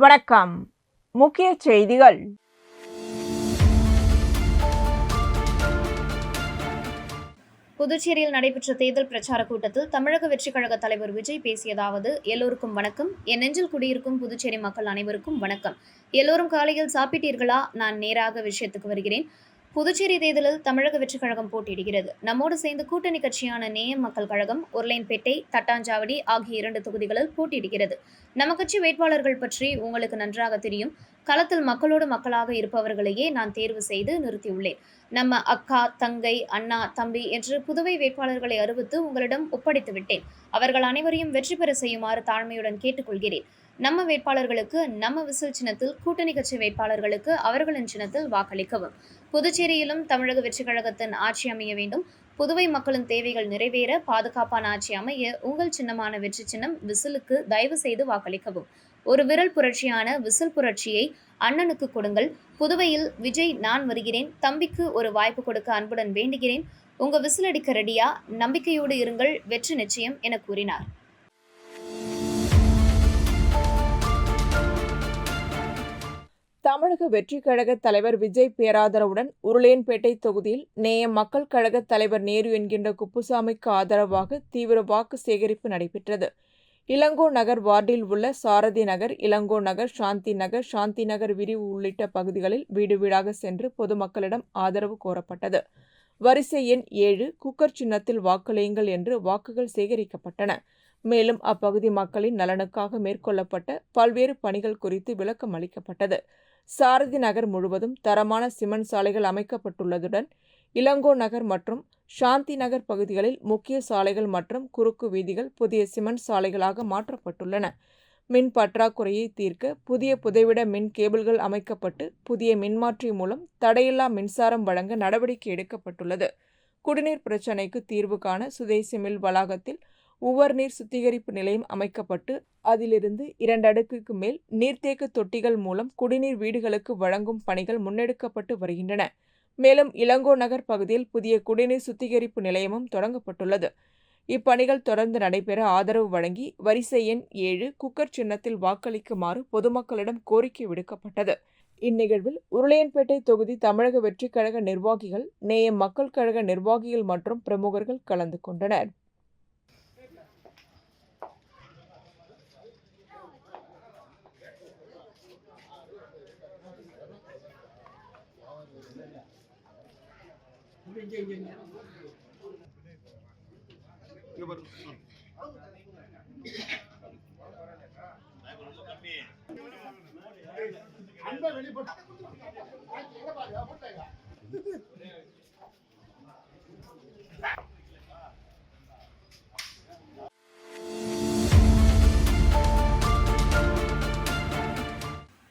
வணக்கம். முக்கிய செய்திகள். புதுச்சேரியில் நடைபெற்ற தேர்தல் பிரச்சார கூட்டத்தில் தமிழக வெற்றிக் கழக தலைவர் விஜய் பேசியதாவது: எல்லோருக்கும் வணக்கம். என் நெஞ்சில் குடியிருக்கும் புதுச்சேரி மக்கள் அனைவருக்கும் வணக்கம். எல்லோரும் காலையில் சாப்பிட்டீர்களா? நான் நேராக விஷயத்துக்கு வருகிறேன். புதுச்சேரி தேர்தலில் தமிழக வெற்றிக் கழகம் போட்டியிடுகிறது. நம்மோடு சேர்ந்து கூட்டணி கட்சியான நேயம் மக்கள் கழகம் உருளையன்பேட்டை, தட்டாஞ்சாவடி ஆகிய 2 தொகுதிகளில் போட்டியிடுகிறது. நம்ம கட்சி வேட்பாளர்கள் பற்றி உங்களுக்கு நன்றாக தெரியும். களத்தில் மக்களோடு மக்களாக இருப்பவர்களையே நான் தேர்வு செய்து நிறுத்தியுள்ளேன். நம்ம அக்கா, தங்கை, அண்ணா, தம்பி என்று புதுவை வேட்பாளர்களை அறிவித்து உங்களிடம் ஒப்படைத்து விட்டேன். அவர்கள் அனைவரையும் வெற்றி பெற செய்யுமாறு தாழ்மையுடன் கேட்டுக்கொள்கிறேன். நம்ம வேட்பாளர்களுக்கு நம்ம விசில் சின்னத்தில், கூட்டணி கட்சி வேட்பாளர்களுக்கு அவர்களின் சின்னத்தில் வாக்களிக்கவும். புதுச்சேரியிலும் தமிழக வெற்றிக் கழகத்தின் ஆட்சி அமைய வேண்டும். புதுவை மக்களின் தேவைகள் நிறைவேற பாதுகாப்பான ஆட்சி அமைய உங்கள் சின்னமான வெற்றி சின்னம் விசிலுக்கு தயவு செய்து வாக்களிக்கவும். ஒரு விரல் புரட்சியான விசில் புரட்சியை அண்ணனுக்கு கொடுங்கள். புதுவையில் விஜய் நான் வருகிறேன், தம்பிக்கு ஒரு வாய்ப்பு கொடுக்க அன்புடன் வேண்டுகிறேன். உங்க விசில் அடிக்க ரெடியா? நம்பிக்கையோடு இருங்கள், வெற்றி நிச்சயம் என கூறினார். தமிழக வெற்றிக் கழக தலைவர் விஜய் பேராதரவுடன் உருளையன்பேட்டை தொகுதியில் நேயம் மக்கள் கழக தலைவர் நேரு என்கின்ற குப்புசாமிக்கு ஆதரவாக தீவிர வாக்கு சேகரிப்பு நடைபெற்றது. இளங்கோ நகர் வார்டில் உள்ள சாரதி நகர், இளங்கோ நகர், சாந்தி நகர் விரிவு உள்ளிட்ட பகுதிகளில் வீடு வீடாக சென்று பொதுமக்களிடம் ஆதரவு கோரப்பட்டது. வரிசை எண் 7 குக்கர் சின்னத்தில் வாக்களியுங்கள் என்று வாக்குகள் சேகரிக்கப்பட்டன. மேலும் அப்பகுதி மக்களின் நலனுக்காக மேற்கொள்ளப்பட்ட பல்வேறு பணிகள் குறித்து விளக்கம் அளிக்கப்பட்டது. சாரதி நகர் முழுவதும் தரமான சிமெண்ட் சாலைகள் அமைக்கப்பட்டுள்ளதுடன் இளங்கோ நகர் மற்றும் சாந்தி நகர் பகுதிகளில் முக்கிய சாலைகள் மற்றும் குறுக்கு வீதிகள் புதிய சிமெண்ட் சாலைகளாக மாற்றப்பட்டுள்ளன. மின் பற்றாக்குறையை தீர்க்க புதிய புதைவிட மின் கேபிள்கள் அமைக்கப்பட்டு புதிய மின்மாற்றி மூலம் தடையில்லா மின்சாரம் வழங்க நடவடிக்கை எடுக்கப்பட்டுள்ளது. குடிநீர் பிரச்சினைக்கு தீர்வு காண சுதேசி மில் வளாகத்தில் உவர் நீர் சுத்திகரிப்பு நிலையம் அமைக்கப்பட்டு அதிலிருந்து 2 அடுக்குக்கு மேல் நீர்த்தேக்க தொட்டிகள் மூலம் குடிநீர் வீடுகளுக்கு வழங்கும் பணிகள் முன்னெடுக்கப்பட்டு வருகின்றன. மேலும் இளங்கோ நகர் பகுதியில் புதிய குடிநீர் சுத்திகரிப்பு நிலையமும் தொடங்கப்பட்டுள்ளது. இப்பணிகள் தொடர்ந்து நடைபெற ஆதரவு வழங்கி வரிசை எண் 7 குக்கர் சின்னத்தில் வாக்களிக்குமாறு பொதுமக்களிடம் கோரிக்கை விடுக்கப்பட்டது. இந்நிகழ்வில் உருளையன்பேட்டை தொகுதி தமிழக வெற்றிக் கழக நிர்வாகிகள், நேயம் மக்கள் கழக நிர்வாகிகள் மற்றும் பிரமுகர்கள் கலந்து கொண்டனர்.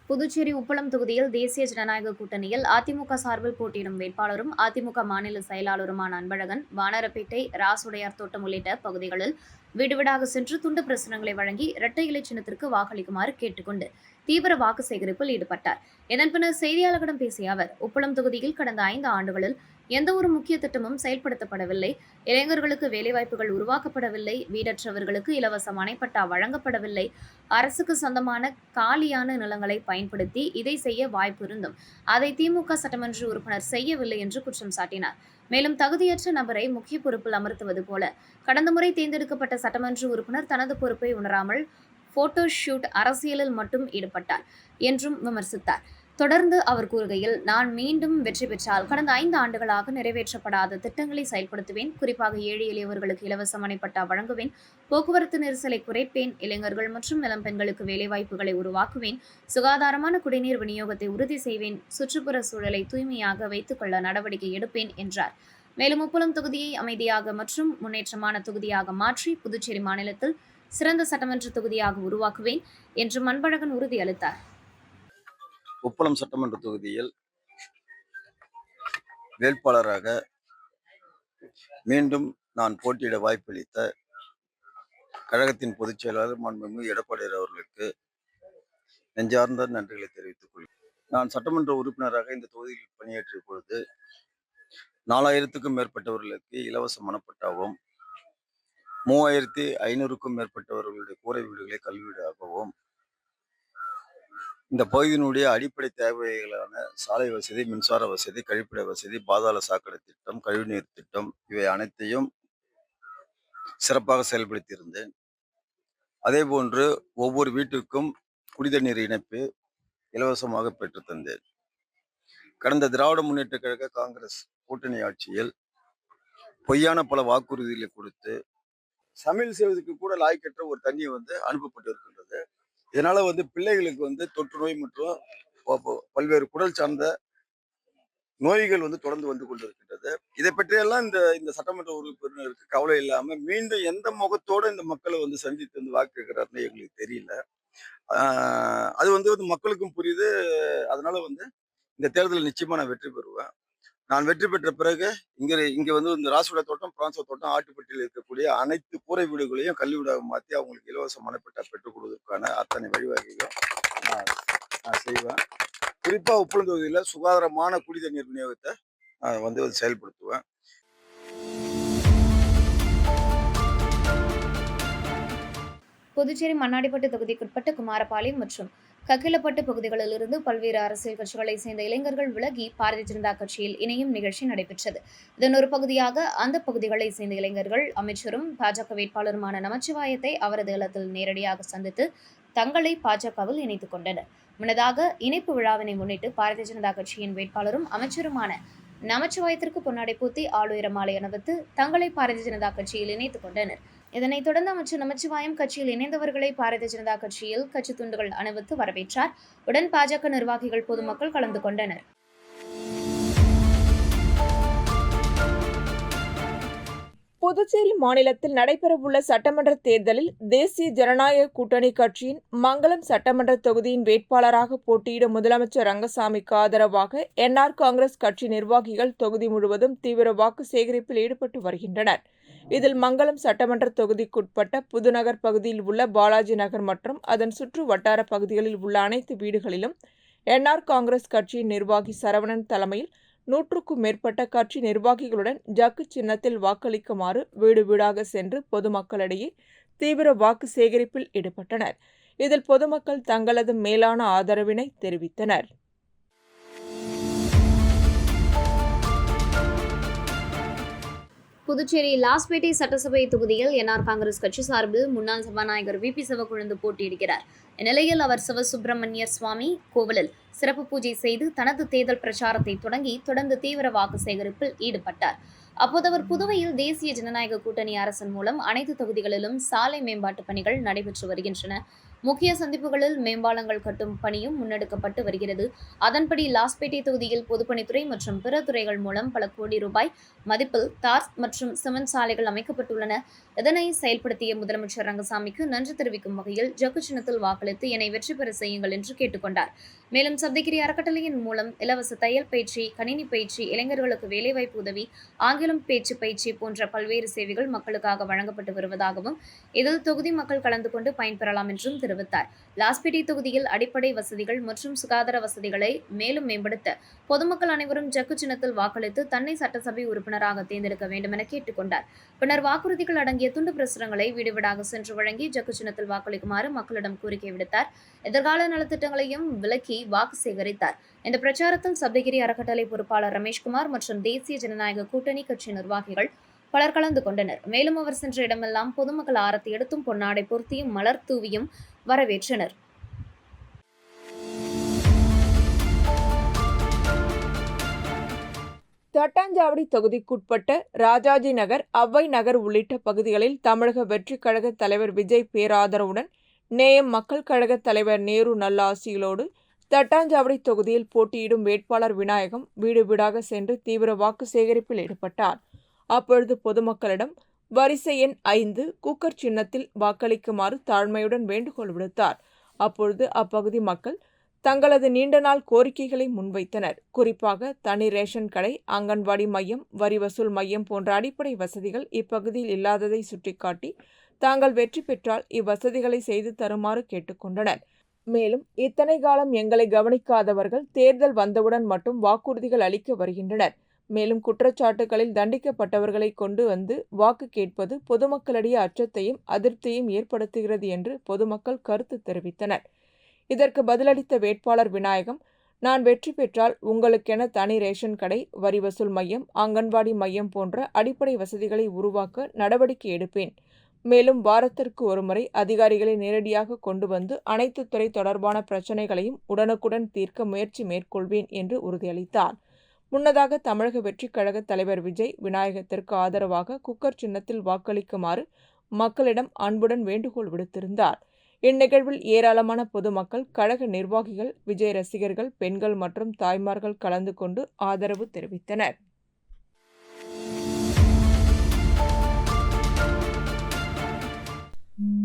புதுச்சேரி உப்பளம் தொகுதியில் தேசிய ஜனநாயக கூட்டணியில் அதிமுக சார்பில் போட்டியிடும் வேட்பாளரும் அதிமுக மாநில செயலாளருமான அன்பழகன் வானரப்பேட்டை, ராசுடையார் தோட்டம் உள்ளிட்ட பகுதிகளில் வீடு வீடாக சென்று துண்டு பிரசுரங்களை வழங்கி இரட்டை இலை சின்னத்திற்கு வாக்களிக்குமாறு கேட்டுக்கொண்டு தீவிர வாக்கு சேகரிப்பில் ஈடுபட்டார். இதன் பின்னர் செய்தியாளர்களிடம் பேசிய அவர், உப்பளம் தொகுதியில் கடந்த 5 ஆண்டுகளில் எந்த ஒரு முக்கிய திட்டமும் செயல்படுத்தப்படவில்லை, இளைஞர்களுக்கு வேலைவாய்ப்புகள் உருவாக்கப்படவில்லை, வீடற்றவர்களுக்கு இலவச மனைப்பட்டா வழங்கப்படவில்லை, அரசுக்கு சொந்தமான காலியான நிலங்களை பயன்படுத்தி இதை செய்ய வாய்ப்பு இருந்தும் அதை திமுக சட்டமன்ற உறுப்பினர் செய்யவில்லை என்று குற்றம் சாட்டினார். மேலும் தகுதியற்ற நபரை முக்கிய பொறுப்பில் அமர்த்துவது போல கடந்த முறை தேர்ந்தெடுக்கப்பட்ட சட்டமன்ற உறுப்பினர் தனது பொறுப்பை உணராமல் போட்டோ ஷூட் அரசியலில் மட்டும் ஈடுபட்டார் என்றும் விமர்சித்தார். தொடர்ந்து அவர் கூறுகையில், நான் மீண்டும் வெற்றி பெற்றால் கடந்த 5 ஆண்டுகளாக நிறைவேற்றப்படாத திட்டங்களை செயல்படுத்துவேன். குறிப்பாக ஏழை எளியவர்களுக்கு இலவச மனைப்பட்டா வழங்குவேன், போக்குவரத்து நெரிசலை குறைப்பேன், இளைஞர்கள் மற்றும் இளம் பெண்களுக்கு வேலைவாய்ப்புகளை உருவாக்குவேன், சுகாதாரமான குடிநீர் விநியோகத்தை உறுதி செய்வேன், சுற்றுப்புற சூழலை தூய்மையாக வைத்துக் கொள்ள நடவடிக்கை எடுப்பேன் என்றார். மேலும் உப்பளம் தொகுதியை அமைதியாக மற்றும் முன்னேற்றமான தொகுதியாக மாற்றி புதுச்சேரி மாநிலத்தில் சிறந்த சட்டமன்ற தொகுதியாக உருவாக்குவேன் என்றும் அன்பழகன் உறுதியளித்தார். உப்பளம் சட்டமன்ற தொகுதியில் வேட்பாளராக மீண்டும் நான் போட்டியிட வாய்ப்பளித்த கழகத்தின் பொதுச் செயலாளர் மாண்புமிகு எடப்பாடியார் அவர்களுக்கு நெஞ்சார்ந்த நன்றிகளை தெரிவித்துக் கொள்கிறேன். நான் சட்டமன்ற உறுப்பினராக இந்த தொகுதியில் பணியாற்றிய பொழுது 4000க்கும் மேற்பட்டவர்களுக்கு இலவச மனப்பட்டாவும் 3500க்கும் மேற்பட்டவர்களுடைய கூரை வீடுகளை கல்வீடாகவும் இந்த பகுதியினுடைய அடிப்படை தேவைகளான சாலை வசதி, மின்சார வசதி, கழிப்பிட வசதி, பாதாள சாக்கடை திட்டம், கழிவுநீர் திட்டம் இவை அனைத்தையும் சிறப்பாக செயல்படுத்தியிருந்தேன். அதேபோன்று ஒவ்வொரு வீட்டிற்கும் குடிதண்ணீர் இணைப்பு இலவசமாக பெற்றுத் தந்தேன். கடந்த திராவிட முன்னேற்ற கழக காங்கிரஸ் கூட்டணி ஆட்சியில் பொய்யான பல வாக்குறுதிகளை கொடுத்து சமையல் செய்வதற்கு கூட லாய்க்கற்ற ஒரு தண்ணி அனுப்பப்பட்டு இருக்கின்றது. இதனால பிள்ளைகளுக்கு தொற்று நோய் மற்றும் பல்வேறு குடல் சார்ந்த நோய்கள் தொடர்ந்து வந்து கொண்டிருக்கின்றது. இதை பற்றியெல்லாம் இந்த இந்த சட்டமன்ற உறுப்பினருக்கு கவலை இல்லாம மீண்டும் எந்த முகத்தோட இந்த மக்களை சந்தித்து வாக்கு கேட்கிறாருன்னு எங்களுக்கு தெரியல. அது மக்களுக்கும் புரியுது. அதனால இந்த தேர்தலில் நிச்சயமா நான் வெற்றி பெறுவேன். நான் வெற்றி பெற்ற பிறகு இங்க இந்த ராசுடைய தோட்டம், பிரான்சோ தோட்டம், ஆட்டுப்பட்டியில் இருக்கக்கூடிய அனைத்து கூரை வீடுகளையும் கல்வி வீடாக மாற்றி அவங்களுக்கு இலவச மனைப்பட்டா பெற்றுக் கொடுவதற்கான அத்தனை வழிவகைகளும் நான் செய்வேன். குறிப்பா உப்பளம் தொகுதியில சுகாதாரமான குடிநீர் விநியோகத்தை நான் செயல்படுத்துவேன். புதுச்சேரி மண்ணாடிப்பட்டு தொகுதிக்குட்பட்ட குமாரபாளையம் மற்றும் கக்கிலப்பட்டு பகுதிகளிலிருந்து பல்வேறு அரசியல் கட்சிகளை சேர்ந்த இளைஞர்கள் விலகி பாரதிய ஜனதா கட்சியில் இணையும் நிகழ்ச்சி நடைபெற்றது. இதன் ஒரு பகுதியாக அந்த பகுதிகளை சேர்ந்த இளைஞர்கள் அமைச்சரும் பாஜக வேட்பாளருமான நமச்சிவாயத்தை அவரது இல்லத்தில் நேரடியாக சந்தித்து தங்களை பாஜகவில் இணைத்துக் கொண்டனர். முன்னதாக இணைப்பு விழாவினை முன்னிட்டு பாரதிய ஜனதா கட்சியின் வேட்பாளரும் அமைச்சருமான நமச்சிவாயத்திற்கு பொன்னாடை பூத்தி ஆளுயர மாலை அணிவித்து தங்களை பாரதிய ஜனதா கட்சியில் இணைத்துக் கொண்டனர். இதனைத் தொடர்ந்து அமைச்சர் நமச்சிவாயம் கட்சியில் இணைந்தவர்களை பாரதிய ஜனதா கட்சியில் கட்சி துண்டுகள் அணிவித்து வரவேற்றார். உடன் பாஜக நிர்வாகிகள், பொதுமக்கள் கலந்து கொண்டனர். புதுச்சேரி மாநிலத்தில் நடைபெறவுள்ள சட்டமன்ற தேர்தலில் தேசிய ஜனநாயக கூட்டணி கட்சியின் மங்களம் சட்டமன்ற தொகுதியின் வேட்பாளராக போட்டியிடும் முதலமைச்சர் ரங்கசாமிக்கு ஆதரவாக என்ஆர் காங்கிரஸ் கட்சி நிர்வாகிகள் தொகுதி முழுவதும் தீவிர வாக்கு சேகரிப்பில் ஈடுபட்டு வருகின்றனர். இதில் மங்களம் சட்டமன்ற தொகுதிக்குட்பட்ட புதுநகர் பகுதியில் உள்ள பாலாஜி நகர் மற்றும் அதன் சுற்று வட்டார பகுதிகளில் உள்ள அனைத்து வீடுகளிலும் என்ஆர் காங்கிரஸ் கட்சியின் நிர்வாகி சரவணன் தலைமையில் 100க்கும் மேற்பட்ட கட்சி நிர்வாகிகளுடன் ஜக்கு சின்னத்தில் வாக்களிக்குமாறு வீடு வீடாக சென்று பொதுமக்களிடையே தீவிர வாக்கு சேகரிப்பில் ஈடுபட்டனர். இதில் பொதுமக்கள் தங்களது மேலான ஆதரவினை தெரிவித்தனர். புதுச்சேரி லாஸ்பேட்டை சட்டசபை தொகுதியில் என்ஆர் காங்கிரஸ் கட்சி சார்பில் முன்னாள் சபாநாயகர் வி.பி. சிவக்கொழுந்து போட்டியிடுகிறார். இந்நிலையில் அவர் சிவசுப்பிரமணியர் சுவாமி கோவிலில் சிறப்பு பூஜை செய்து தனது தேர்தல் பிரச்சாரத்தை தொடர்ந்து தீவிர வாக்கு சேகரிப்பில் ஈடுபட்டார். அப்போது அவர் புதுவையில் தேசிய ஜனநாயக கூட்டணி அரசின் மூலம் அனைத்து தொகுதிகளிலும் சாலை மேம்பாட்டு பணிகள் நடைபெற்று வருகின்றன. முக்கிய சந்திப்புகளில் மேம்பாலங்கள் கட்டும் பணியும் முன்னெடுக்கப்பட்டு வருகிறது. அதன்படி லாஸ்பேட்டை தொகுதியில் பொதுப்பணித்துறை மற்றும் பிற துறைகள் மூலம் பல கோடி ரூபாய் மதிப்பில் தார் மற்றும் சிமெண்ட் சாலைகள் அமைக்கப்பட்டுள்ளன. இதனை செயல்படுத்திய முதலமைச்சர் ரங்கசாமிக்கு நன்றி தெரிவிக்கும் வகையில் ஜக்கு சின்னத்தில் வாக்களித்து என்னை வெற்றி பெற செய்யுங்கள் என்று கேட்டுக்கொண்டார். மேலும் சப்தகிரி அறக்கட்டளையின் மூலம் இலவச தையல் பயிற்சி, கணினி பயிற்சி, இளைஞர்களுக்கு வேலைவாய்ப்பு உதவி, ஆங்கிலம் பேச்சு பயிற்சி போன்ற பல்வேறு சேவைகள் மக்களுக்காக வழங்கப்பட்டு வருவதாகவும் இதில் தொகுதி மக்கள் கலந்து கொண்டு பயன்பெறலாம் என்றும் தெரிவித்தார். லாஸ்பேட்டை தொகுதியில் அடிப்படை வசதிகள் மற்றும் சுகாதார வசதிகளை மேலும் மேம்படுத்த பொதுமக்கள் அனைவரும் ஜக்கு சின்னத்தில் வாக்களித்து தன்னை சட்டசபை உறுப்பினராக தேர்ந்தெடுக்க வேண்டும் என கேட்டுக்கொண்டார். பின்னர் வாக்குறுதிகள் அடங்கிய துண்டு பிரசுரங்களை வீடு வீடாக சென்று வழங்கி ஜக்கு சின்னத்தில் வாக்களிக்குமாறு மக்களிடம் கோரிக்கை விடுத்தார். எதிர்கால நலத்திட்டங்களையும் விளக்கி வாக்கு சேகரித்தார். இந்த பிரச்சாரத்தில் சப்தகிரி அறக்கட்டளை பொறுப்பாளர் ரமேஷ்குமார் மற்றும் தேசிய ஜனநாயக கூட்டணி கட்சி நிர்வாகிகள் பலர் கலந்து கொண்டனர். மேலும் அவர் சென்ற இடமெல்லாம் பொதுமக்கள் ஆரத்தி எடுத்தும் பொன்னாடை பொருத்தியும் மலர் தூவியும் வரவேற்றனர். தட்டாஞ்சாவடி தொகுதிக்குட்பட்ட ராஜாஜி நகர், அவ்வை நகர் உள்ளிட்ட பகுதிகளில் தமிழக வெற்றிக் கழக தலைவர் விஜய் பேராதரவுடன் நேயம் மக்கள் கழக தலைவர் நேரு நல்லாசிகளோடு தட்டாஞ்சாவடி தொகுதியில் போட்டியிடும் வேட்பாளர் விநாயகம் வீடு வீடாக சென்று தீவிர வாக்கு சேகரிப்பில் ஈடுபட்டார். அப்பொழுது பொதுமக்களிடம் வரிசை எண் 5 குக்கர் சின்னத்தில் வாக்களிக்குமாறு தாழ்மையுடன் வேண்டுகோள் விடுத்தார். அப்பொழுது அப்பகுதி மக்கள் தங்களது நீண்ட நாள் கோரிக்கைகளை முன்வைத்தனர். குறிப்பாக தனி ரேஷன் கடை, அங்கன்வாடி மையம், வரி வசூல் மையம் போன்ற அடிப்படை வசதிகள் இப்பகுதியில் இல்லாததை சுட்டிக்காட்டி தாங்கள் வெற்றி பெற்றால் இவ்வசதிகளை செய்து தருமாறு கேட்டுக்கொண்டனர். மேலும் இத்தனை காலம் எங்களை கவனிக்காதவர்கள் தேர்தல் வந்தவுடன் மட்டும் வாக்குறுதிகள் அளிக்க வருகின்றனர். மேலும் குற்றச்சாட்டுகளில் தண்டிக்கப்பட்டவர்களை கொண்டு வந்து வாக்கு கேட்பது பொதுமக்களிடையே அச்சத்தையும் அதிருப்தியையும் ஏற்படுத்துகிறது என்று பொதுமக்கள் கருத்து தெரிவித்தனர். இதற்கு பதிலளித்த வேட்பாளர் விநாயகம், நான் வெற்றி பெற்றால் உங்களுக்கென தனி ரேஷன் கடை, வரி வசூல் மையம், அங்கன்வாடி மையம் போன்ற அடிப்படை வசதிகளை உருவாக்க நடவடிக்கை எடுப்பேன். மேலும் வாரத்திற்கு ஒருமுறை அதிகாரிகளை நேரடியாக கொண்டு வந்து அனைத்து துறை தொடர்பான பிரச்சினைகளையும் உடனுக்குடன் தீர்க்க முயற்சி மேற்கொள்வேன் என்று உறுதியளித்தார். முன்னதாக தமிழக வெற்றிக் கழக தலைவர் விஜய் விநாயகத்திற்கு ஆதரவாக குக்கர் சின்னத்தில் வாக்களிக்குமாறு மக்களிடம் அன்புடன் வேண்டுகோள் விடுத்திருந்தார். இந்நிகழ்வில் ஏராளமான பொதுமக்கள், கழக நிர்வாகிகள், விஜய் ரசிகர்கள், பெண்கள் மற்றும் தாய்மார்கள் கலந்து கொண்டு ஆதரவு தெரிவித்தனர்.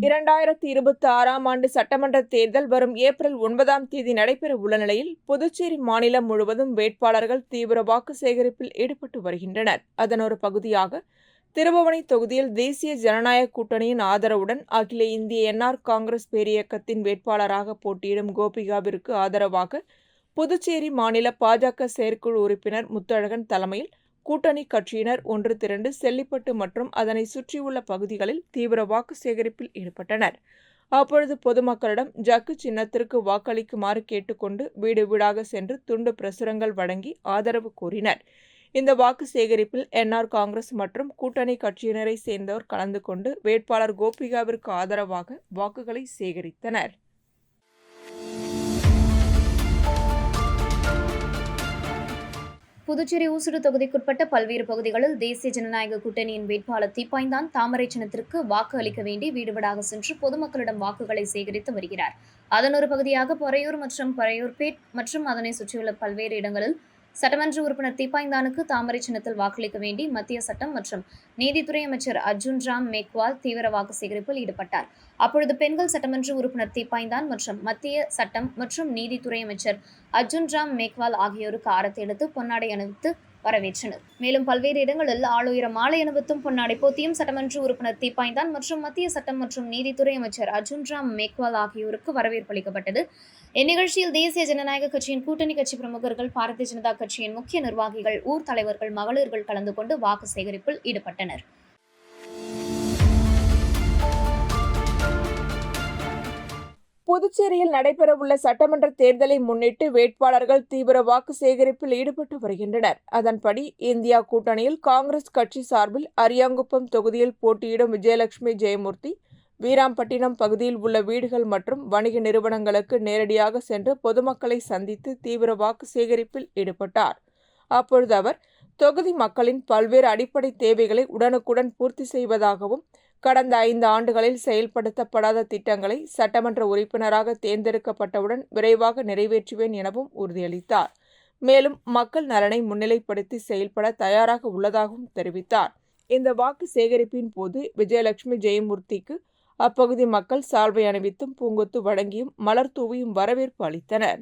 இரண்டாயிரத்தி 26ஆம் ஆண்டு சட்டமன்ற தேர்தல் வரும் ஏப்ரல் 9ஆம் தேதி நடைபெற உள்ள நிலையில் புதுச்சேரி மாநிலம் முழுவதும் வேட்பாளர்கள் தீவிர வாக்கு சேகரிப்பில் ஈடுபட்டு வருகின்றனர். அதன் ஒரு பகுதியாக திருபுவனை தொகுதியில் தேசிய ஜனநாயக கூட்டணியின் ஆதரவுடன் அகில இந்திய என்ஆர் காங்கிரஸ் பேரியக்கத்தின் வேட்பாளராக போட்டியிடும் கோபிகாவிற்கு ஆதரவாக புதுச்சேரி மாநில பாஜக செயற்குழு உறுப்பினர் முத்தழகன் தலைமையில் கூட்டணி கட்சியினர் ஒன்று திரண்டு செல்லிப்பட்டு மற்றும் அதனை சுற்றியுள்ள பகுதிகளில் தீவிர வாக்கு சேகரிப்பில் ஈடுபட்டனர். அப்பொழுது பொதுமக்களிடம் ஜக்கு சின்னத்திற்கு வாக்களிக்குமாறு கேட்டுக்கொண்டு வீடு வீடாக சென்று துண்டு பிரசுரங்கள் வழங்கி ஆதரவு கோரினர். இந்த வாக்கு சேகரிப்பில் என்ஆர் காங்கிரஸ் மற்றும் கூட்டணி கட்சியினரை சேர்ந்தோர் கலந்து கொண்டு வேட்பாளர் கோபிகாவிற்கு ஆதரவாக வாக்குகளை சேகரித்தனர். புதுச்சேரி ஊசுடு தொகுதிக்குட்பட்ட பல்வேறு பகுதிகளில் தேசிய ஜனநாயக கூட்டணியின் வேட்பாளர் தீப்பாய்ந்தான் தாமரை சின்னத்திற்கு வாக்கு அளிக்க வேண்டி வீடு வீடாக சென்று பொதுமக்களிடம் வாக்குகளை சேகரித்து வருகிறார். அதன் ஒரு பகுதியாக பொறையூர் மற்றும் பொறையூர்பேட் மற்றும் அதனை சுற்றியுள்ள பல்வேறு இடங்களில் சட்டமன்ற உறுப்பினர் தீப்பாய்ந்தானுக்கு தாமரை சின்னத்தில் வாக்களிக்க வேண்டி மத்திய சட்டம் மற்றும் நீதித்துறை அமைச்சர் அர்ஜுன் ராம் மேக்வால் தீவிர வாக்கு சேகரிப்பில் ஈடுபட்டார். அப்பொழுது பெண்கள் சட்டமன்ற உறுப்பினர் தீப்பாய்ந்தான் மற்றும் மத்திய சட்டம் மற்றும் நீதித்துறை அமைச்சர் அர்ஜுன் ராம் மேக்வால் ஆகியோருக்கு ஆரத்தி எடுத்து பொன்னாடை அணிவித்து வரவேற்றனர். மேலும் பல்வேறு இடங்களில் ஆளுயர மாலை அணிவித்தும் பொன்னாடை போத்தியும் சட்டமன்ற உறுப்பினர் தீப்பாய்ந்தான் மற்றும் மத்திய சட்டம் மற்றும் நீதித்துறை அமைச்சர் அர்ஜுன் ராம் மேக்வால் ஆகியோருக்கு வரவேற்பு அளிக்கப்பட்டது. இந்நிகழ்ச்சியில் தேசிய ஜனநாயக கட்சியின் கூட்டணி கட்சி பிரமுகர்கள், பாரதிய ஜனதா கட்சியின் முக்கிய நிர்வாகிகள், ஊர் தலைவர்கள், மகளிர்கள் கலந்து கொண்டு வாக்கு சேகரிப்பில் ஈடுபட்டனர். புதுச்சேரியில் நடைபெறவுள்ள சட்டமன்ற தேர்தலை முன்னிட்டு வேட்பாளர்கள் தீவிர வாக்கு சேகரிப்பில் ஈடுபட்டு வருகின்றனர். அதன்படி இந்தியா கூட்டணியில் காங்கிரஸ் கட்சி சார்பில் அரியாங்குப்பம் தொகுதியில் போட்டியிடும் விஜயலட்சுமி ஜெயமூர்த்தி வீராம்பட்டினம் பகுதியில் உள்ள வீடுகள் மற்றும் வணிக நிறுவனங்களுக்கு நேரடியாக சென்று பொதுமக்களை சந்தித்து தீவிர வாக்கு சேகரிப்பில் ஈடுபட்டார். அப்பொழுது அவர் தொகுதி மக்களின் பல்வேறு அடிப்படை தேவைகளை உடனுக்குடன் பூர்த்தி செய்வதாகவும், கடந்த 5 ஆண்டுகளில் செயல்படுத்தப்படாத திட்டங்களை சட்டமன்ற உறுப்பினராக தேர்ந்தெடுக்கப்பட்டவுடன் விரைவாக நிறைவேற்றுவேன் எனவும் உறுதியளித்தார். மேலும் மக்கள் நலனை முன்னிலைப்படுத்தி செயல்பட தயாராக உள்ளதாகவும் தெரிவித்தார். இந்த வாக்கு சேகரிப்பின் போது விஜயலட்சுமி ஜெயமூர்த்திக்கு அப்பகுதி மக்கள் சால்வை அணிவித்தும் பூங்கொத்து வழங்கியும் மலர் தூவியும் வரவேற்பு அளித்தனர்.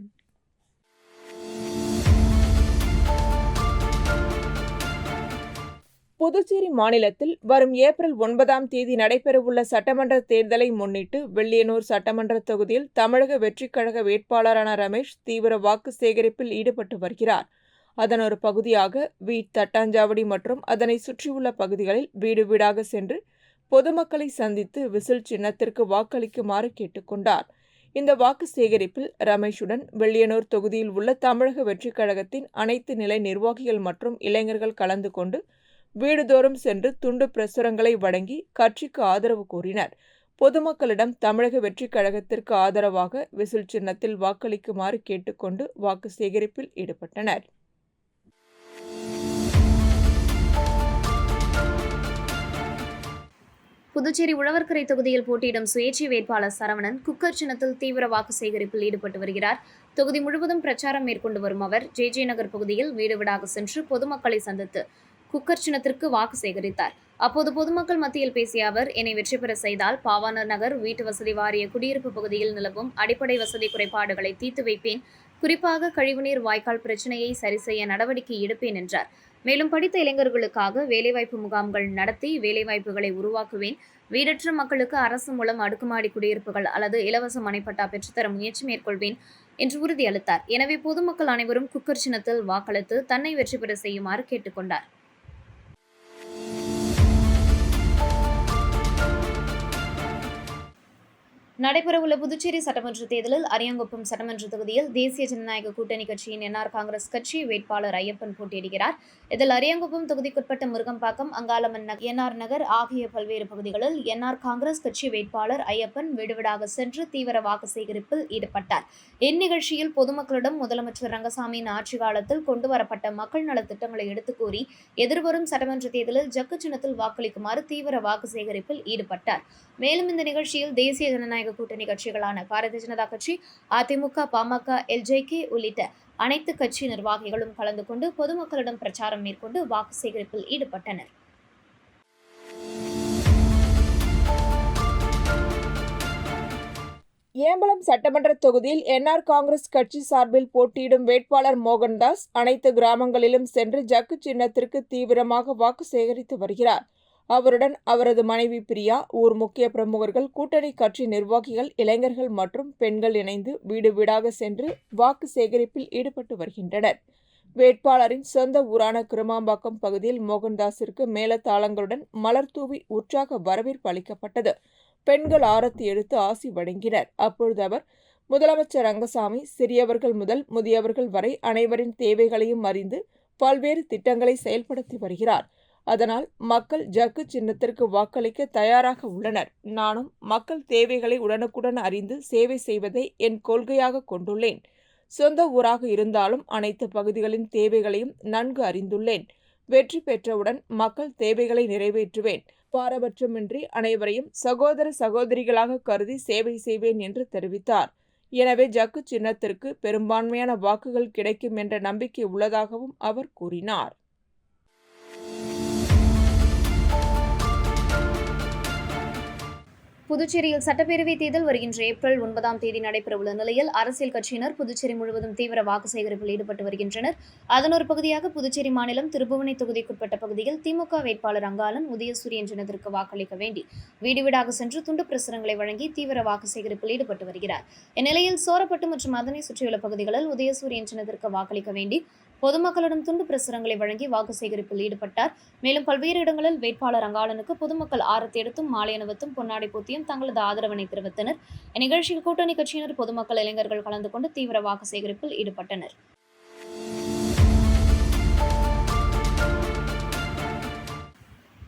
புதுச்சேரி மாநிலத்தில் வரும் ஏப்ரல் 9ஆம் தேதி நடைபெறவுள்ள சட்டமன்ற தேர்தலை முன்னிட்டு வில்லியனூர் சட்டமன்ற தொகுதியில் தமிழக வெற்றிக் கழக வேட்பாளரான ரமேஷ் தீவிர வாக்கு சேகரிப்பில் ஈடுபட்டு வருகிறார். அதன் ஒரு பகுதியாக தட்டாஞ்சாவடி மற்றும் அதனை சுற்றியுள்ள பகுதிகளில் வீடு வீடாக சென்று பொதுமக்களை சந்தித்து விசில் சின்னத்திற்கு வாக்களிக்குமாறு கேட்டுக்கொண்டார். இந்த வாக்கு சேகரிப்பில் ரமேஷுடன் வில்லியனூர் தொகுதியில் உள்ள தமிழக வெற்றிக் கழகத்தின் அனைத்து நிலை நிர்வாகிகள் மற்றும் இளைஞர்கள் கலந்து கொண்டு வீடுதோறும் சென்று துண்டு பிரசுரங்களை வழங்கி கட்சிக்கு ஆதரவு கோரினர். பொதுமக்களிடம் தமிழக வெற்றிக் கழகத்திற்கு ஆதரவாக விசில் சின்னத்தில் வாக்களிக்குமாறு கேட்டுக்கொண்டு வாக்கு சேகரிப்பில் ஈடுபட்டனர். புதுச்சேரி உழவர்கரை தொகுதியில் போட்டியிடும் சுயேட்சை வேட்பாளர் சரவணன் குக்கர் சின்னத்தில் தீவிர வாக்கு சேகரிப்பில் ஈடுபட்டு வருகிறார். தொகுதி முழுவதும் பிரச்சாரம் மேற்கொண்டு வரும் அவர் ஜே நகர் பகுதியில் வீடு வீடாக சென்று பொதுமக்களை சந்தித்து குக்கர் சின்னத்திற்கு வாக்கு சேகரித்தார். அப்போது பொதுமக்கள் மத்தியில் பேசிய அவர், என்னை வெற்றி பெற செய்தால் பாவாணர் நகர் வீட்டு வசதி வாரிய குடியிருப்பு பகுதியில் நிலவும் அடிப்படை வசதி குறைபாடுகளை தீர்த்து வைப்பேன். குறிப்பாக கழிவுநீர் வாய்க்கால் பிரச்சினையை சரி செய்ய நடவடிக்கை எடுப்பேன் என்றார். மேலும் படித்த இளைஞர்களுக்காக வேலைவாய்ப்பு முகாம்கள் நடத்தி வேலைவாய்ப்புகளை உருவாக்குவேன். வீடற்ற மக்களுக்கு அரசு மூலம் அடுக்குமாடி குடியிருப்புகள் அல்லது இலவச மனைப்பட்டா பெற்றுத்தர முயற்சி மேற்கொள்வேன் என்று உறுதியளித்தார். எனவே பொதுமக்கள் அனைவரும் குக்கர் சின்னத்தில் வாக்களித்து தன்னை வெற்றி பெற செய்யுமாறு கேட்டுக்கொண்டார். நடைபெறவுள்ள புதுச்சேரி சட்டமன்ற தேர்தலில் அரியாங்குப்பம் சட்டமன்ற தொகுதியில் தேசிய ஜனநாயக கூட்டணி கட்சியின் என்ஆர் காங்கிரஸ் கட்சி வேட்பாளர் ஐயப்பன் போட்டியிடுகிறார். இதில் அரியாங்குப்பம் தொகுதிக்குட்பட்ட முருகம்பாக்கம், அங்காளம்மன் நகர், என்ஆர் நகர் ஆகிய பல்வேறு பகுதிகளில் என்ஆர் காங்கிரஸ் கட்சி வேட்பாளர் ஐயப்பன் வீடுவீடாக சென்று தீவிர வாக்கு சேகரிப்பில் ஈடுபட்டார். இந்நிகழ்ச்சியில் பொதுமக்களிடம் முதலமைச்சர் ரங்கசாமியின் ஆட்சி காலத்தில் கொண்டுவரப்பட்ட மக்கள் நலத் திட்டங்களை எடுத்துக் கூறி எதிர்வரும் சட்டமன்ற தேர்தலில் ஜக்கு சின்னத்தில் வாக்களிக்குமாறு தீவிர வாக்கு சேகரிப்பில் ஈடுபட்டார். மேலும் இந்த நிகழ்ச்சியில் தேசிய ஜனநாயக கூட்டணி கட்சிகளான பாரதிய ஜனதா கட்சி, அதிமுக, பாமக, எல்ஜேகே உள்ளிட்ட அனைத்து கட்சி நிர்வாகிகளும் கலந்து கொண்டு பொதுமக்களிடம் பிரச்சாரம் மேற்கொண்டு வாக்கு சேகரிப்பில் ஈடுபட்டனர். ஏம்பலம் சட்டமன்ற தொகுதியில் என்ஆர் காங்கிரஸ் கட்சி சார்பில் போட்டியிடும் வேட்பாளர் மோகன்தாஸ் அனைத்து கிராமங்களிலும் சென்று ஜக்கு சின்னத்திற்கு தீவிரமாக வாக்கு சேகரித்து வருகிறார். அவருடன் அவரது மனைவி பிரியா, ஊர் முக்கிய பிரமுகர்கள், கூட்டணி கட்சி நிர்வாகிகள், இளைஞர்கள் மற்றும் பெண்கள் இணைந்து வீடு வீடாக சென்று வாக்கு சேகரிப்பில் ஈடுபட்டு வருகின்றனர். வேட்பாளரின் சொந்த ஊரான கிருமாம்பாக்கம் பகுதியில் மோகன்தாஸிற்கு மேளதாளங்களுடன் மலர் தூவி உற்சாக வரவேற்பு அளிக்கப்பட்டது. பெண்கள் ஆரத்தி எடுத்து ஆசி வழங்கினர். அப்பொழுது அவர், முதலமைச்சர் ரங்கசாமி சிறியவர்கள் முதல் முதியவர்கள் வரை அனைவரின் தேவைகளையும் அறிந்து பல்வேறு திட்டங்களை செயல்படுத்தி வருகிறார். அதனால் மக்கள் ஜக்கு சின்னத்திற்கு வாக்களிக்க தயாராக உள்ளனர். நானும் மக்கள் தேவைகளை உடனுக்குடன் அறிந்து சேவை செய்வதை என் கொள்கையாக கொண்டுள்ளேன். சொந்த ஊராக இருந்தாலும் அனைத்து பகுதிகளின் தேவைகளையும் நன்கு அறிந்துள்ளேன். வெற்றி பெற்றவுடன் மக்கள் தேவைகளை நிறைவேற்றுவேன். பாரபட்சமின்றி அனைவரையும் சகோதர சகோதரிகளாக கருதி சேவை செய்வேன் என்று தெரிவித்தார். எனவே ஜக்கு சின்னத்திற்கு பெரும்பான்மையான வாக்குகள் கிடைக்கும் என்ற நம்பிக்கை உள்ளதாகவும் அவர் கூறினார். புதுச்சேரியில் சட்டப்பேரவைத் தேர்தல் வருகின்ற ஏப்ரல் 9ஆம் தேதி நடைபெறவுள்ள நிலையில் அரசியல் கட்சியினர் புதுச்சேரி முழுவதும் தீவிர வாக்கு சேகரிப்பில் ஈடுபட்டு வருகின்றனர். அதன் ஒரு பகுதியாக புதுச்சேரி மாநிலம் திருபுவனை தொகுதிக்குட்பட்ட பகுதியில் திமுக வேட்பாளர் அங்காளன் உதயசூரியன் சின்னத்திற்கு வாக்களிக்க வேண்டி வீடு வீடாக சென்று துண்டு பிரசுரங்களை வழங்கி தீவிர வாக்கு சேகரிப்பில் ஈடுபட்டு வருகிறார். இந்நிலையில் சோரப்பட்டு மற்றும் அதனை சுற்றியுள்ள பகுதிகளில் உதயசூரியன் சின்னத்திற்கு வாக்களிக்க வேண்டி பொதுமக்களிடம் துண்டு பிரசுரங்களை வழங்கி வாக்கு சேகரிப்பில் ஈடுபட்டார். மேலும் பல்வேறு இடங்களில் வேட்பாளர் அங்காளனுக்கு பொதுமக்கள் ஆரத்தி எடுத்தும் மாலை அணிவித்தும் பொன்னாடை போத்தியும் தங்களது ஆதரவினை தெரிவித்தனர். இந்நிகழ்ச்சியில் கூட்டணி கட்சியினர், பொதுமக்கள், இளைஞர்கள் கலந்து கொண்டு தீவிர வாக்கு சேகரிப்பில் ஈடுபட்டனர்.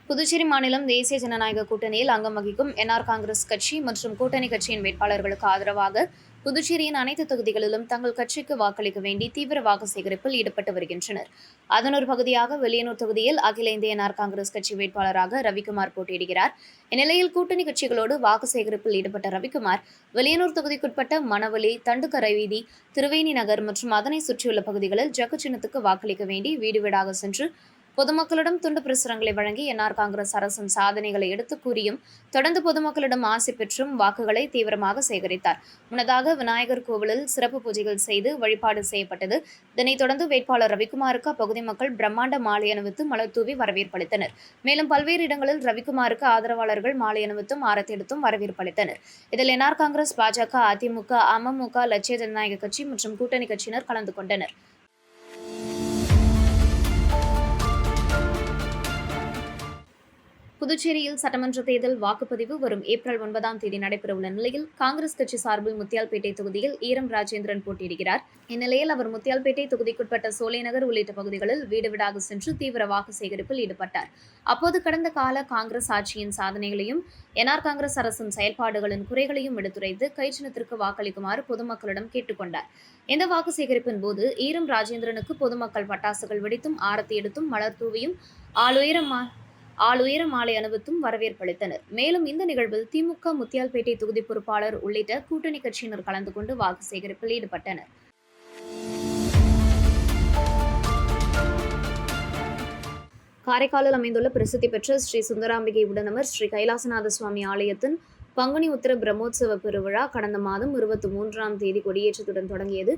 புதுச்சேரி மாநிலம் தேசிய ஜனநாயக கூட்டணியில் அங்கம் வகிக்கும் என்ஆர் காங்கிரஸ் கட்சி மற்றும் கூட்டணி கட்சியின் வேட்பாளர்களுக்கு ஆதரவாக புதுச்சேரியின் அனைத்து தொகுதிகளிலும் தங்கள் கட்சிக்கு வாக்களிக்க வேண்டி தீவிர வாக்கு சேகரிப்பில் ஈடுபட்டு வருகின்றனர். அதன் ஒரு பகுதியாக வெளியனூர் தொகுதியில் அகில இந்திய என்ஆர் காங்கிரஸ் கட்சி வேட்பாளராக ரவிக்குமார் போட்டியிடுகிறார். இந்நிலையில் கூட்டணி கட்சிகளோடு வாக்கு சேகரிப்பில் ஈடுபட்ட ரவிக்குமார் வெளியனூர் தொகுதிக்குட்பட்ட மணவெளி, தண்டுக்கரை வீதி, திருவேணி நகர் மற்றும் அதனை சுற்றியுள்ள பகுதிகளில் ஜக்கு சின்னத்துக்கு வாக்களிக்க வேண்டி வீடு வீடாக சென்று பொதுமக்களிடம் துண்டு பிரசுரங்களை வழங்கி என்ஆர் காங்கிரஸ் அரசின் சாதனைகளை எடுத்து கூறியும் தொடர்ந்து பொதுமக்களிடம் ஆசை பெற்றும் வாக்குகளை தீவிரமாக சேகரித்தார். முன்னதாக விநாயகர் கோவிலில் சிறப்பு பூஜைகள் செய்து வழிபாடு செய்யப்பட்டது. இதனைத் தொடர்ந்து வேட்பாளர் ரவிக்குமாருக்கு அப்பகுதி மக்கள் பிரம்மாண்ட மாலை அணிவித்து மலர் தூவி வரவேற்பளித்தனர். மேலும் பல்வேறு இடங்களில் ரவிக்குமாருக்கு ஆதரவாளர்கள் மாலை அணிவித்தும் ஆரத்தி எடுத்தும் வரவேற்பளித்தனர். இதில் என்ஆர் காங்கிரஸ், பாஜக, அதிமுக, அமமுக, லட்சிய ஜனநாயக கட்சி மற்றும் கூட்டணி கட்சியினர் கலந்து கொண்டனர். புதுச்சேரியில் சட்டமன்ற தேர்தல் வாக்குப்பதிவு வரும் ஏப்ரல் 9ஆம் தேதி நடைபெறவுள்ள நிலையில் காங்கிரஸ் கட்சி சார்பில் முத்தியால்பேட்டை தொகுதியில் ஈரம் ராஜேந்திரன் போட்டியிடுகிறார். இந்நிலையில் அவர் முத்தியால்பேட்டை தொகுதிக்குட்பட்ட சோலைநகர் உள்ளிட்ட பகுதிகளில் வீடு வீடாக சென்று தீவிர வாக்கு சேகரிப்பில் ஈடுபட்டார். அப்போது கடந்த கால காங்கிரஸ் ஆட்சியின் சாதனைகளையும் என்ஆர் காங்கிரஸ் அரசின் செயல்பாடுகளின் குறைகளையும் எடுத்துரைத்து கைச்சின்னத்திற்கு வாக்களிக்குமாறு பொதுமக்களிடம் கேட்டுக்கொண்டார். இந்த வாக்கு சேகரிப்பின் போது ஈரம் ராஜேந்திரனுக்கு பொதுமக்கள் பட்டாசுகள் வெடித்தும் ஆரத்தி எடுத்தும் மலர் தூவியும் ஆளுயர மாலை அணிவித்தும் வரவேற்பளித்தனர். மேலும் இந்த நிகழ்வில் திமுக முத்தியால்பேட்டை தொகுதி பொறுப்பாளர் உள்ளிட்ட கூட்டணி கட்சியினர் கலந்து கொண்டு வாக்கு சேகரிப்பில் ஈடுபட்டனர். காரைக்காலில் அமைந்துள்ள பிரசித்தி பெற்ற ஸ்ரீ சுந்தராம்பிகை உடனமர் ஸ்ரீ கைலாசநாத சுவாமி ஆலயத்தின் பங்குனி உத்திர பிரம்மோற்சவ பெருவிழா கடந்த மாதம் 23ஆம் தேதி கொடியேற்றத்துடன் தொடங்கியது.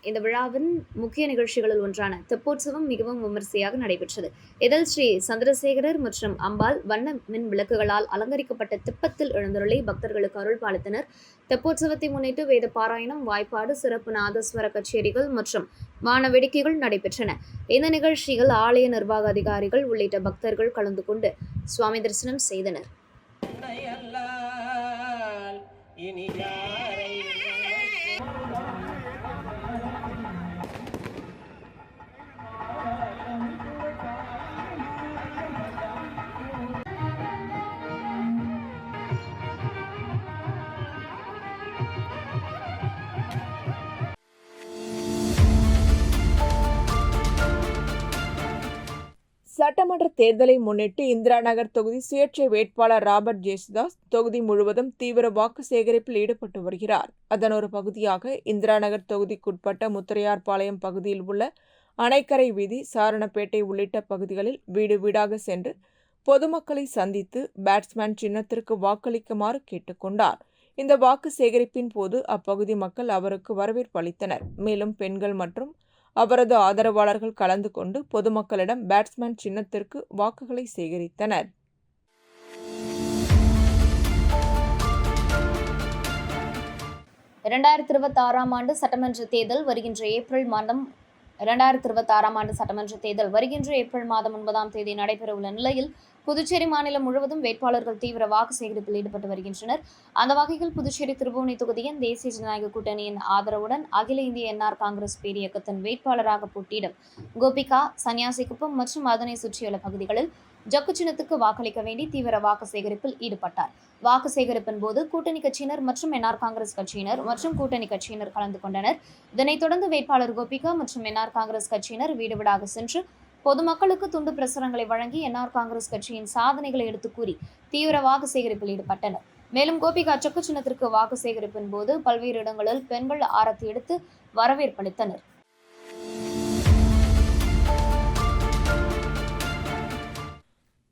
இந்த விழாவின் முக்கிய நிகழ்ச்சிகளில் ஒன்றான தெப்போற்சவம் மிகவும் விமரிசையாக நடைபெற்றது. இதில் ஸ்ரீ சந்திரசேகரர் மற்றும் அம்பாள் வண்ண மின் விளக்குகளால் அலங்கரிக்கப்பட்ட தெப்பத்தில் எழுந்தருளி பக்தர்களுக்கு அருள் பாலித்தனர். தெப்போற்சவத்தை முன்னிட்டு வேத பாராயணம், வாய்ப்பாடு, சிறப்பு நாதஸ்வர கச்சேரிகள் மற்றும் வான வேடிக்கைகள் நடைபெற்றன. இந்த நிகழ்ச்சியில் ஆலய நிர்வாக அதிகாரிகள் உள்ளிட்ட பக்தர்கள் கலந்து கொண்டு சுவாமி தரிசனம் செய்தனர். இனி யாரை சட்டமன்ற தேர்தலை முன்னிட்டு இந்திரா நகர் தொகுதி சுயேட்சை வேட்பாளர் ராபர்ட் ஜேசுதாஸ் தொகுதி முழுவதும் தீவிர வாக்கு சேகரிப்பில் ஈடுபட்டு வருகிறார். அதன் ஒரு பகுதியாக இந்திரா நகர் தொகுதிக்குட்பட்ட முத்திரையார்பாளையம் பகுதியில் உள்ள அணைக்கரை வீதி, சாரணப்பேட்டை உள்ளிட்ட பகுதிகளில் வீடு வீடாக சென்று பொதுமக்களை சந்தித்து பேட்ஸ்மேன் சின்னத்திற்கு வாக்களிக்குமாறு கேட்டுக்கொண்டார். இந்த வாக்கு சேகரிப்பின் போது அப்பகுதி மக்கள் அவருக்கு வரவேற்பு அளித்தனர். மேலும் பெண்கள் மற்றும் அவரது ஆதரவாளர்கள் கலந்து கொண்டு பொதுமக்களிடம் பேட்ஸ்மேன் சின்னத்திற்கு வாக்குகளை சேகரித்தனர். ஆண்டு சட்டமன்ற தேர்தல் வருகின்ற ஏப்ரல் மாதம் 9ஆம் தேதி நடைபெறவுள்ள நிலையில் புதுச்சேரி மாநிலம் முழுவதும் வேட்பாளர்கள் தீவிர வாக்கு சேகரிப்பில் ஈடுபட்டு வருகின்றனர். அந்த வகையில் புதுச்சேரி திருபுவனை தொகுதியின் தேசிய ஜனநாயக கூட்டணியின் ஆதரவுடன் அகில இந்திய என்ஆர் காங்கிரஸ் பேரியக்கத்தின் வேட்பாளராக போட்டியிடும் கோபிகா, சன்னியாசிக்குப்பம் மற்றும் அதனை சுற்றியுள்ள பகுதிகளில் ஜக்கு சின்னத்துக்கு வாக்களிக்க வேண்டி தீவிர வாக்கு சேகரிப்பில் ஈடுபட்டார். வாக்கு சேகரிப்பின் போது கூட்டணி கட்சியினர் மற்றும் என்ஆர் காங்கிரஸ் கட்சியினர் மற்றும் கூட்டணி கட்சியினர் கலந்து கொண்டனர். இதனைத் தொடர்ந்து வேட்பாளர் கோபிகா மற்றும் என்ஆர் காங்கிரஸ் கட்சியினர் வீடு வீடாக சென்று பொதுமக்களுக்கு துண்டு பிரசுரங்களை வழங்கி என்ஆர் காங்கிரஸ் கட்சியின் சாதனைகளை எடுத்துக் கூறி தீவிர வாக்கு சேகரிப்பில் ஈடுபட்டனர். மேலும் கோபிகா ஜக்கு சின்னத்திற்கு வாக்கு சேகரிப்பின் போது பல்வேறு இடங்களில் பெண்கள் ஆரத்தி எடுத்து வரவேற்பளித்தனர்.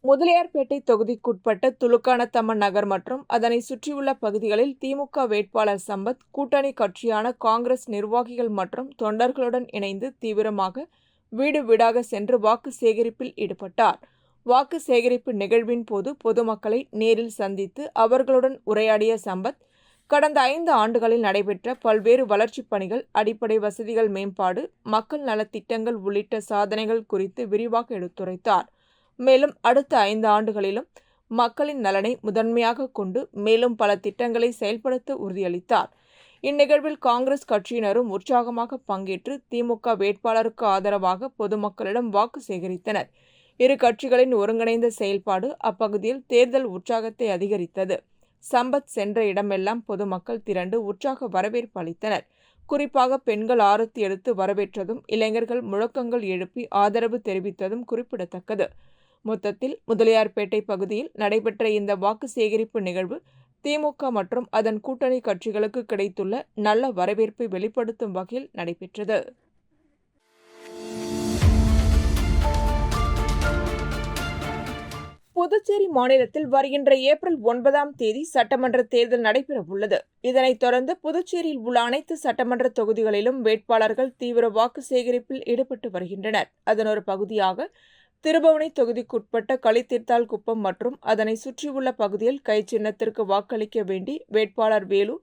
முதலியார்பேட்டை தொகுதிக்குட்பட்ட துலுக்கானத்தம்மன் நகர் மற்றும் அதனை சுற்றியுள்ள பகுதிகளில் திமுக வேட்பாளர் சம்பத் கூட்டணி கட்சியான காங்கிரஸ் நிர்வாகிகள் மற்றும் தொண்டர்களுடன் இணைந்து தீவிரமாக வீடு வீடாக சென்று வாக்கு சேகரிப்பில் ஈடுபட்டார். வாக்கு சேகரிப்பு நிகழ்வின் போது பொதுமக்களை நேரில் சந்தித்து அவர்களுடன் உரையாடிய சம்பத், கடந்த 5 ஆண்டுகளில் நடைபெற்ற பல்வேறு வளர்ச்சிப் பணிகள், அடிப்படை வசதிகள் மேம்பாடு, மக்கள் நலத்திட்டங்கள் உள்ளிட்ட சாதனைகள் குறித்து விரிவாக எடுத்துரைத்தார். மேலும் அடுத்த 5 ஆண்டுகளிலும் மக்களின் நலனை முதன்மையாக கொண்டு மேலும் பல திட்டங்களை செயல்படுத்த உறுதியளித்தார். இந்நிகழ்வில் காங்கிரஸ் கட்சியினரும் உற்சாகமாக பங்கேற்று திமுக வேட்பாளருக்கு ஆதரவாக பொதுமக்களிடம் வாக்கு சேகரித்தனர். இரு கட்சிகளின் ஒருங்கிணைந்த செயல்பாடு அப்பகுதியில் தேர்தல் உற்சாகத்தை அதிகரித்தது. சம்பத் சென்ற இடமெல்லாம் பொதுமக்கள் திரண்டு உற்சாக வரவேற்பு அளித்தனர். குறிப்பாக பெண்கள் ஆரத்தி எடுத்து வரவேற்றதும் இளைஞர்கள் முழக்கங்கள் எழுப்பி ஆதரவு தெரிவித்ததும் குறிப்பிடத்தக்கது. மொத்தத்தில் முதலியார்பேட்டை பகுதியில் நடைபெற்ற இந்த வாக்கு சேகரிப்பு நிகழ்வு திமுக மற்றும் அதன் கூட்டணி கட்சிகளுக்கு கிடைத்துள்ள நல்ல வரவேற்பை வெளிப்படுத்தும் வகையில் நடைபெற்றது. புதுச்சேரி மாநிலத்தில் வருகின்ற ஏப்ரல் 9ஆம் தேதி சட்டமன்ற தேர்தல் நடைபெறவுள்ளது. இதனைத் தொடர்ந்து புதுச்சேரியில் உள்ள அனைத்து சட்டமன்ற தொகுதிகளிலும் வேட்பாளர்கள் தீவிர வாக்கு சேகரிப்பில் ஈடுபட்டு வருகின்றனர். அதன் ஒரு பகுதியாக திருபுவனை தொகுதிக்குட்பட்ட களித்தீர்த்தால் குப்பம் மற்றும் அதனை சுற்றியுள்ள பகுதியில் கை சின்னத்திற்கு வாக்களிக்க வேண்டி வேட்பாளர் வேலு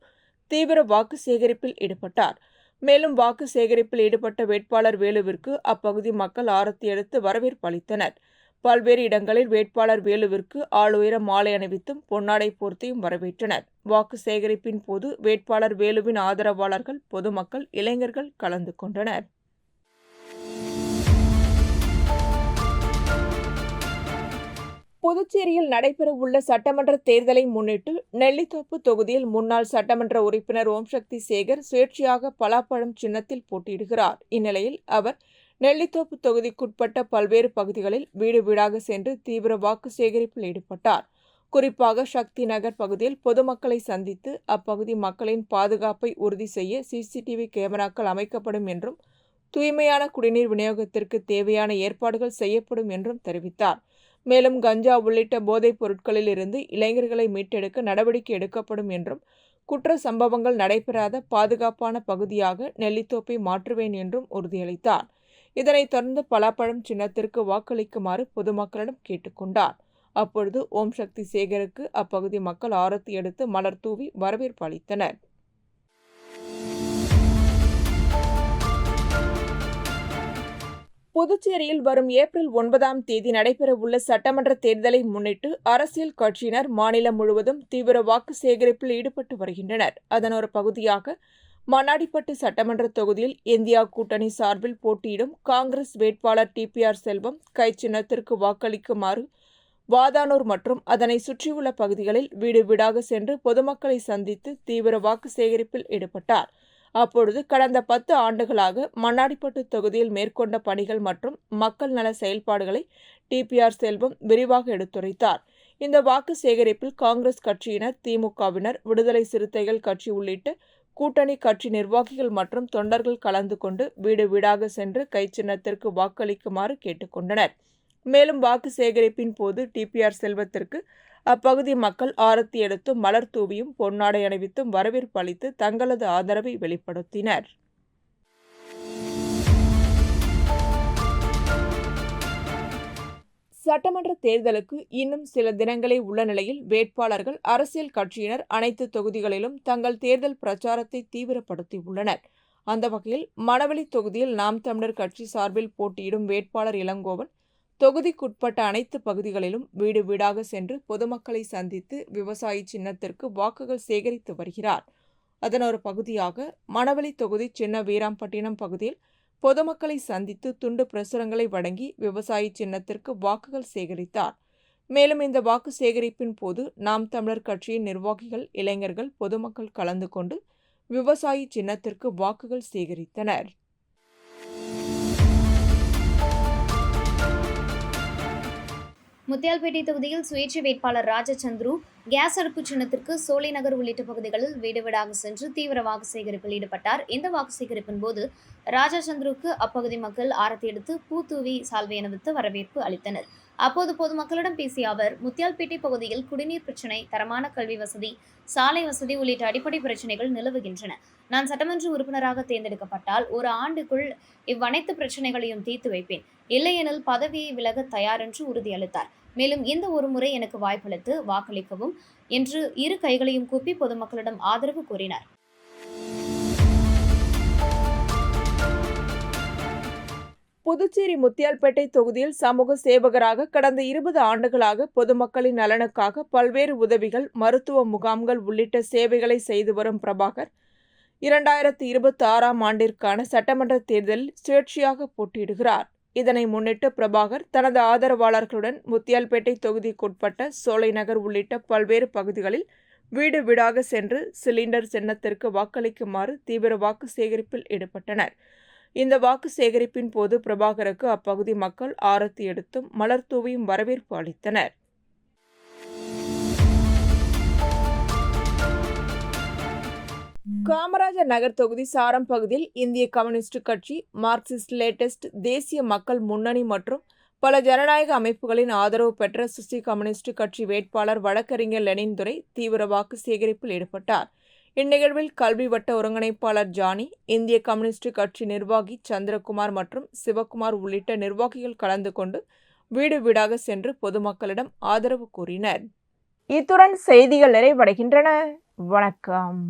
தீவிர வாக்கு சேகரிப்பில் ஈடுபட்டார். மேலும் வாக்கு சேகரிப்பில் ஈடுபட்ட வேட்பாளர் வேலுவிற்கு அப்பகுதி மக்கள் ஆரத்தி எடுத்து வரவேற்பு அளித்தனர். பல்வேறு இடங்களில் வேட்பாளர் வேலுவிற்கு ஆளுயர மாலை அணிவித்தும் பொன்னாடை போர்த்தியும் வரவேற்றனர். வாக்கு சேகரிப்பின் போது வேட்பாளர் வேலுவின் ஆதரவாளர்கள், பொதுமக்கள், இளைஞர்கள் கலந்து கொண்டனர். புதுச்சேரியில் நடைபெறவுள்ள சட்டமன்ற தேர்தலை முன்னிட்டு நெல்லித்தோப்பு தொகுதியில் முன்னாள் சட்டமன்ற உறுப்பினர் ஓம்சக்தி சேகர் சுயேட்சையாக பலாப்பழம் சின்னத்தில் போட்டியிடுகிறார். இந்நிலையில் அவர் நெல்லித்தோப்பு தொகுதிக்குட்பட்ட பல்வேறு பகுதிகளில் வீடு வீடாக சென்று தீவிர வாக்கு சேகரிப்பில் ஈடுபட்டார். குறிப்பாக சக்தி நகர் பகுதியில் பொதுமக்களை சந்தித்து அப்பகுதி மக்களின் பாதுகாப்பை உறுதி செய்ய CCTV கேமராக்கள் அமைக்கப்படும் என்றும் தூய்மையான குடிநீர் விநியோகத்திற்கு தேவையான ஏற்பாடுகள் செய்யப்படும் என்றும் தெரிவித்தார். மேலும் கஞ்சா உள்ளிட்ட போதைப் பொருட்களில் இருந்து இளைஞர்களை மீட்டெடுக்க நடவடிக்கை எடுக்கப்படும் என்றும் குற்ற சம்பவங்கள் நடைபெறாத பாதுகாப்பான பகுதியாக நெல்லித்தோப்பை மாற்றுவேன் என்றும் உறுதியளித்தார். இதனைத் தொடர்ந்து பலாப்பழம் சின்னத்திற்கு வாக்களிக்குமாறு பொதுமக்களிடம் கேட்டுக்கொண்டார். அப்பொழுது ஓம்சக்தி சேகருக்கு அப்பகுதி மக்கள் ஆரத்தி எடுத்து மலர் தூவி வரவேற்பு அளித்தனர். புதுச்சேரியில் வரும் ஏப்ரல் 9ஆம் தேதி நடைபெறவுள்ள சட்டமன்ற தேர்தலை முன்னிட்டு அரசியல் கட்சியினர் மாநிலம் முழுவதும் தீவிர வாக்கு சேகரிப்பில் ஈடுபட்டு வருகின்றனர். அதன் ஒரு பகுதியாக மண்ணாடிப்பட்டு சட்டமன்ற தொகுதியில் இந்தியா கூட்டணி சார்பில் போட்டியிடும் காங்கிரஸ் வேட்பாளர் டிபிஆர் செல்வம் கை சின்னத்திற்கு வாக்களிக்குமாறு வாதானூர் மற்றும் அதனை சுற்றியுள்ள பகுதிகளில் வீடு வீடாக சென்று பொதுமக்களை சந்தித்து தீவிர வாக்கு சேகரிப்பில் ஈடுபட்டார். அப்பொழுது கடந்த 10 ஆண்டுகளாக மண்ணாடிப்பட்டு தொகுதியில் மேற்கொண்ட பணிகள் மற்றும் மக்கள் நல செயல்பாடுகளை டிபிஆர் செல்வம் விரிவாக எடுத்துரைத்தார். இந்த வாக்கு சேகரிப்பில் காங்கிரஸ் கட்சியினர், திமுகவினர், விடுதலை சிறுத்தைகள் கட்சி உள்ளிட்ட கூட்டணி கட்சி நிர்வாகிகள் மற்றும் தொண்டர்கள் கலந்து கொண்டு வீடு வீடாக சென்று கை சின்னத்திற்கு வாக்களிக்குமாறு கேட்டுக்கொண்டனர். மேலும் வாக்கு சேகரிப்பின் போது டிபிஆர் செல்வத்திற்கு அப்பகுதி மக்கள் ஆரத்தி எடுத்தும் மலர் தூவியும் பொன்னாடை அணிவித்தும் வரவேற்பு அளித்து தங்களது ஆதரவை வெளிப்படுத்தினர். சட்டமன்ற தேர்தலுக்கு இன்னும் சில தினங்களே உள்ள நிலையில் வேட்பாளர்கள், அரசியல் கட்சியினர் அனைத்து தொகுதிகளிலும் தங்கள் தேர்தல் பிரச்சாரத்தை தீவிரப்படுத்தியுள்ளனர். அந்த வகையில் மணவெளி தொகுதியில் நாம் தமிழர் கட்சி சார்பில் போட்டியிடும் வேட்பாளர் இளங்கோவன் தொகுதிக்குட்பட்ட அனைத்து பகுதிகளிலும் வீடு வீடாக சென்று பொதுமக்களை சந்தித்து விவசாயி சின்னத்திற்கு வாக்குகள் சேகரித்து வருகிறார். அதன் ஒரு பகுதியாக மணவெளி தொகுதி சின்ன வீராம்பட்டினம் பகுதியில் பொதுமக்களை சந்தித்து துண்டு பிரசுரங்களை வழங்கி விவசாயி சின்னத்திற்கு வாக்குகள் சேகரித்தார். மேலும் இந்த வாக்கு சேகரிப்பின் போது நாம் தமிழர் கட்சியின் நிர்வாகிகள், இளைஞர்கள், பொதுமக்கள் கலந்து கொண்டு விவசாயி சின்னத்திற்கு வாக்குகள் சேகரித்தனர். முத்தியால்பேட்டை தொகுதியில் சுயேட்சை வேட்பாளர் ராஜச்சந்திரு கேஸ் அடுப்பு சின்னத்திற்கு சோலை நகர் உள்ளிட்ட பகுதிகளில் வீடு வீடாக சென்று தீவிர வாக்கு சேகரிப்பில் ஈடுபட்டார். இந்த வாக்கு சேகரிப்பின் போது ராஜச்சந்திருக்கு அப்பகுதி மக்கள் ஆரத்தி எடுத்து பூத்தூவி சால்வை அணிவித்து வரவேற்பு அளித்தனர். அப்போது பொதுமக்களிடம் பேசிய அவர், முத்தியால்பேட்டை பகுதியில் குடிநீர் பிரச்சினை, தரமான கல்வி வசதி, சாலை வசதி உள்ளிட்ட அடிப்படை பிரச்சினைகள் நிலவுகின்றன. நான் சட்டமன்ற உறுப்பினராக தேர்ந்தெடுக்கப்பட்டால் ஒரு ஆண்டுக்குள் இவ்வனைத்து பிரச்சினைகளையும் தீர்த்து வைப்பேன். இல்லையெனில் பதவியை விலக தயார் என்று உறுதியளித்தார். மேலும் இந்த ஒரு முறை எனக்கு வாய்ப்பளித்து வாக்களிக்கவும் என்று இரு கைகளையும் கூப்பி பொதுமக்களிடம் ஆதரவு கோரினார். புதுச்சேரி முத்தியால்பேட்டை தொகுதியில் சமூக சேவகராக கடந்த 20 ஆண்டுகளாக பொதுமக்களின் நலனுக்காக பல்வேறு உதவிகள், மருத்துவ முகாம்கள் உள்ளிட்ட சேவைகளை செய்து வரும் பிரபாகர் 2026ஆம் ஆண்டிற்கான சட்டமன்ற தேர்தலில் சுயேட்சையாக போட்டியிடுகிறார். இதனை முன்னிட்டு பிரபாகர் தனது ஆதரவாளர்களுடன் முத்தியால்பேட்டை தொகுதிக்குட்பட்ட சோலை நகர் உள்ளிட்ட பல்வேறு பகுதிகளில் வீடு வீடாக சென்று சிலிண்டர் சின்னத்திற்கு வாக்களிக்குமாறு தீவிர வாக்கு சேகரிப்பில் ஈடுபட்டனர். இந்த வாக்கு சேகரிப்பின் போது பிரபாகருக்கு அப்பகுதி மக்கள் ஆரத்தி எடுத்தும் மலர் தூவியும் வரவேற்பு அளித்தனர். காமராஜர் நகர் தொகுதி சாரம் பகுதியில் இந்திய கம்யூனிஸ்ட் கட்சி, மார்க்சிஸ்ட் லேட்டஸ்ட், தேசிய மக்கள் முன்னணி மற்றும் பல ஜனநாயக அமைப்புகளின் ஆதரவு பெற்ற சுசி கம்யூனிஸ்ட் கட்சி வேட்பாளர் வழக்கறிஞர் லெனின் துரை தீவிர வாக்கு சேகரிப்பில் ஈடுபட்டார். இந்நிகழ்வில் கல்வி வட்ட ஒருங்கிணைப்பாளர் ஜானி, இந்திய கம்யூனிஸ்ட் கட்சி நிர்வாகி சந்திரகுமார் மற்றும் சிவகுமார் உள்ளிட்ட நிர்வாகிகள் கலந்து கொண்டு வீடு வீடாக சென்று பொதுமக்களிடம் ஆதரவு கூறினர். இத்துடன் செய்திகள் நிறைவடைகின்றன. வணக்கம்.